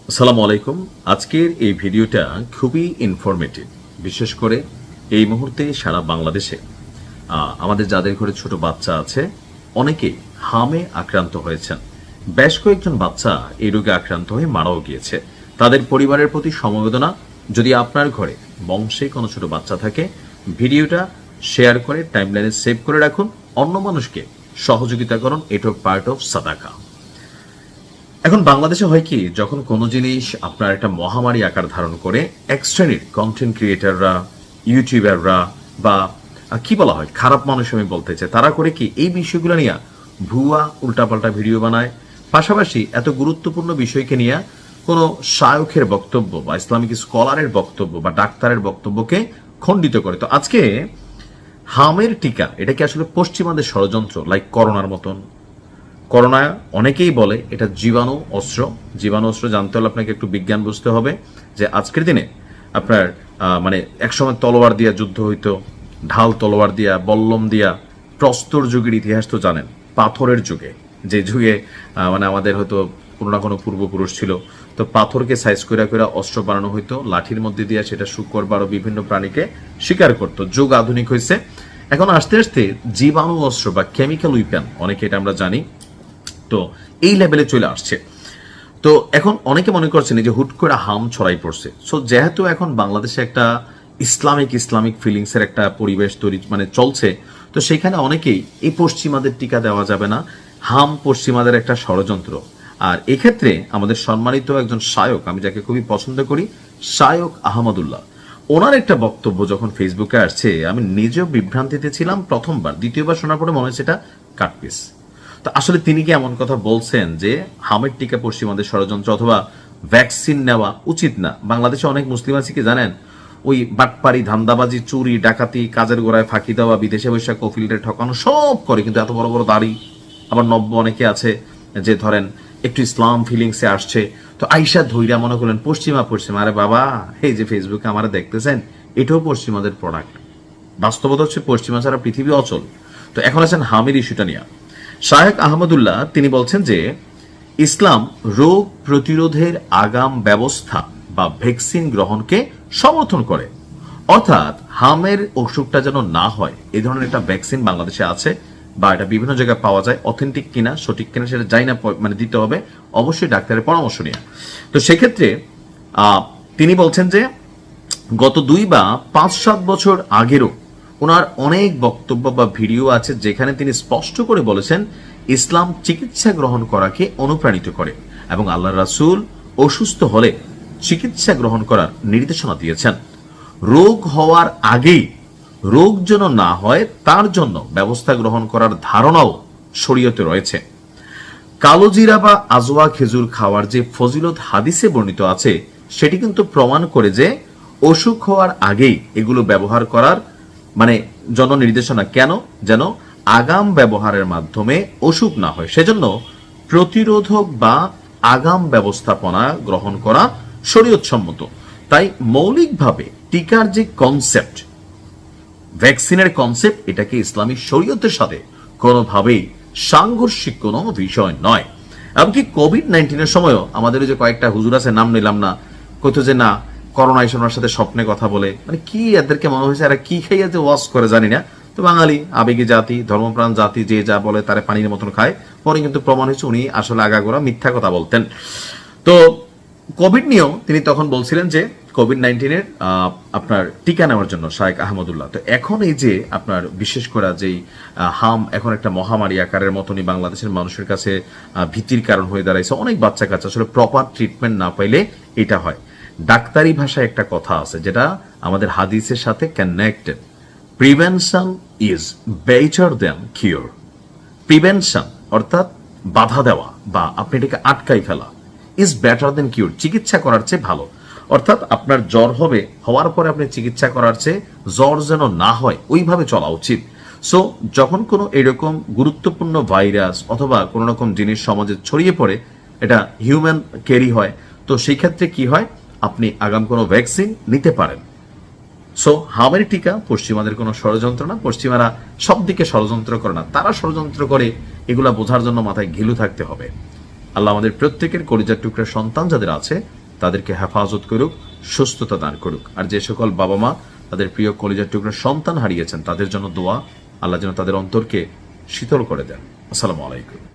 আসসালামু আলাইকুম। আজকের এই ভিডিওটা খুবই ইনফরমেটিভ। বিশেষ করে এই মুহূর্তে সারা বাংলাদেশে আমাদের যাদের ঘরে ছোট বাচ্চা আছে অনেকেই হামে আক্রান্ত হয়েছেন। বেশ কয়েকজন বাচ্চা এই রোগে আক্রান্ত হয়ে মারাও গিয়েছে। তাদের পরিবারের প্রতি সমবেদনা। যদি আপনার ঘরে বংশে কোনো ছোট বাচ্চা থাকে, ভিডিওটা শেয়ার করে টাইমলাইনে সেভ করে রাখুন, অন্য মানুষকে সহযোগিতা করুন। এটাও পার্ট অফ সাদাকা। এখন বাংলাদেশে হয় কি, যখন কোনো জিনিস আপনার একটা মহামারী আকার ধারণ করে, এক শ্রেণীর কন্টেন্ট ক্রিয়েটাররা, ইউটিউবাররা বা কি বলা হয় খারাপ মানুষ আমি বলতে চাই, তারা করে কি এই বিষয়গুলো নিয়ে ভুয়া উল্টাপাল্টা ভিডিও বানায়। পাশাপাশি এত গুরুত্বপূর্ণ বিষয়কে নিয়ে কোনো শায়খের বক্তব্য বা ইসলামিক স্কলারের বক্তব্য বা ডাক্তারের বক্তব্যকে খণ্ডিত করে। তো আজকে হামের টিকা, এটা কি আসলে পশ্চিমাদের ষড়যন্ত্র, লাইক করোনার মতন? করোনা অনেকেই বলে এটা জীবাণু অস্ত্র। জীবাণু অস্ত্র জানতে হলে আপনাকে একটু বিজ্ঞান বুঝতে হবে। যে আজকের দিনে আপনার মানে একসময় তলোয়ার দিয়া যুদ্ধ হইতো, ঢাল তলোয়ার দিয়া, বল্লম দিয়া। প্রস্তর যুগের ইতিহাস তো জানেন, পাথরের যুগে, যে যুগে মানে আমাদের হয়তো কোনো না কোনো পূর্বপুরুষ ছিল, তো পাথরকে সাইজ করে করে অস্ত্র বানানো হইতো, লাঠির মধ্যে দিয়ে সেটা শুকর বা বিভিন্ন প্রাণীকে শিকার করতো। যুগ আধুনিক হয়েছে। এখন আস্তে আস্তে জীবাণু অস্ত্র বা কেমিক্যাল উইপেন, অনেকে এটা আমরা জানি, তো এই লেভেলে চলে আসছে। তো এখন অনেকে মনে করছেন যে হুট করে হাম ছড়াই পড়ছে। সো যেহেতু এখন বাংলাদেশে একটা ইসলামিক ফিলিংসের একটা পরিবেশ তৈরি মানে চলছে, তো সেখানে অনেকেই এই পশ্চিমাদের টিকা দেওয়া যাবে না, হাম পশ্চিমাদের একটা ষড়যন্ত্র। আর এক্ষেত্রে আমাদের সম্মানিত একজন শায়ক, আমি যাকে খুবই পছন্দ করি, শায়ক আহমদুল্লাহ, ওনার একটা বক্তব্য যখন ফেসবুকে আসছে, আমি নিজেও বিভ্রান্তিতে ছিলাম প্রথমবার। দ্বিতীয়বার শোনার পরে মনে হচ্ছে এটা কাটপিস। তো আসলে তিনি কি এমন কথা বলছেন যে হামের টিকা পশ্চিমাদের ষড়যন্ত্র অথবা ভ্যাকসিন নেওয়া উচিত না? বাংলাদেশে অনেক মুসলিম আছে কি জানেন, ওই বাটপারি, ধান্দাবাজি, চুরি, ডাকাতি, কাজের গোড়ায় ফাঁকি দেওয়া, বিদেশে বৈশাখ কফিলরে ঠকানো সব করে, কিন্তু এত বড় বড় দাড়ি। আবার নব্য অনেকে আছে যে ধরেন একটু ইসলাম ফিলিংসে আসছে, তো আইসা ধৈর্য মনে করলেন পশ্চিমা। আরে বাবা, এই যে ফেসবুকে আমারা দেখতেছেন, এটাও পশ্চিমাদের প্রোডাক্ট। বাস্তবতা হচ্ছে পশ্চিমা ছাড়া পৃথিবী অচল। তো এখন আছেন হামির ইস্যুটা নিয়ে। শায়েখ আহমদুল্লাহ তিনি বলছেন যে ইসলাম রোগ প্রতিরোধের আগাম ব্যবস্থা বা ভ্যাকসিন গ্রহণকে সমর্থন করে। অর্থাৎ হামের অসুখটা যেন না হয়, এই ধরনের একটা ভ্যাকসিন বাংলাদেশে আছে বা এটা বিভিন্ন জায়গায় পাওয়া যায়। অথেন্টিক কিনা সঠিক কিনা সেটা যাই না, মানে দিতে হবে অবশ্যই ডাক্তারের পরামর্শ নিয়ে। তো সেক্ষেত্রে তিনি বলছেন যে গত 2 বা 5-7 বছর আগেরও ওনার অনেক বক্তব্য বা ভিডিও আছে যেখানে তিনি স্পষ্ট করে বলেছেন ইসলাম চিকিৎসা গ্রহণ করাকে অনুপ্রাণিত করে এবং আল্লাহ রাসূল অসুস্থ হলে চিকিৎসা গ্রহণ করার নির্দেশনা দিয়েছেন। রোগ হওয়ার আগেই রোগ যেন না হয় তার জন্য ব্যবস্থা গ্রহণ করার ধারণাও শরীয়তে রয়েছে। কালোজিরা বা আজওয়া খেজুর খাওয়ার যে ফজিলত হাদিসে বর্ণিত আছে, সেটি কিন্তু প্রমাণ করে যে অসুখ হওয়ার আগেই এগুলো ব্যবহার করার মানে জন্য নির্দেশনা। কেন? যেন আগাম ব্যবহারের মাধ্যমে অসুখ না হয়, সেজন্য প্রতিরোধক বা আগাম ব্যবস্থাপনা গ্রহণ করা শরীয়তসম্মত। তাই মৌলিকভাবে টিকার যে কনসেপ্ট, ভ্যাকসিনের কনসেপ্ট, এটাকে ইসলামী শরীয়তের সাথে কোনোভাবেই সাংঘর্ষিক কোনো বিষয় নয়। এমনকি কোভিড-19 সময়ও আমাদের যে কয়েকটা হুজুর আছে, নাম নিলাম না, কইতো যে না করোনা এসে ওনার সাথে স্বপ্নে কথা বলে, মানে কি এদেরকে মনে হয়েছে এরা কি খাইয়া যে ওয়াশ করে জানি না। তো বাঙালি আবেগী জাতি, ধর্মপ্রাণ জাতি, যে যা বলে তারা পানির মতন খায়। পরে কিন্তু প্রমাণ হয়েছে উনি আসলে আগাগোড়া মিথ্যা কথা বলতেন। তো কোভিড নিয়েও তিনি তখন বলছিলেন যে কোভিড-19 আপনার টিকা নেওয়ার জন্য শায়েখ আহমদুল্লাহ। তো এখন এই যে আপনার বিশেষ করে যেই হাম এখন একটা মহামারী আকারের মতনই বাংলাদেশের মানুষের কাছে ভীতির কারণ হয়ে দাঁড়াইছে। অনেক বাচ্চা কাচ্চা আসলে প্রপার ট্রিটমেন্ট না পাইলে এটা হয়। ডাক্তারি ভাষায় একটা কথা আছে যেটা আমাদের হাদিসের সাথে connected, prevention is better than cure. Prevention অর্থাৎ বাধা দেওয়া বা আপনি এটাকে আটকাই ফেলা, ইজ বেটার দেন কিওর, চিকিৎসা করার চেয়ে ভালো। অর্থাৎ আপনার জ্বর হবে, হওয়ার পরে আপনি চিকিৎসা করার চেয়ে জ্বর যেন না হয় ওইভাবে চলা উচিত। সো যখন কোনো এরকম গুরুত্বপূর্ণ ভাইরাস অথবা কোনো রকম জিনিস সমাজে ছড়িয়ে পড়ে, এটা হিউম্যান ক্যারি হয়, তো সেই ক্ষেত্রে কি হয়, আপনি আগাম কোনো ভ্যাকসিন নিতে পারেন। সো হামের টিকা পশ্চিমাদের কোনো ষড়যন্ত্র না। পশ্চিমারা সব দিকে ষড়যন্ত্র করে না, তারা ষড়যন্ত্র করে এগুলা বোঝার জন্য মাথায় ঘিলু থাকতে হবে। আল্লাহ আমাদের প্রত্যেকের কলিজার টুকরা সন্তান যাদের আছে তাদেরকে হেফাজত করুক, সুস্থতা দান করুক। আর যে সকল বাবা মা তাদের প্রিয় কলিজার টুকরা সন্তান হারিয়েছেন তাদের জন্য দোয়া, আল্লাহ যেন তাদের অন্তরকে শীতল করে দেন। আসসালামু আলাইকুম।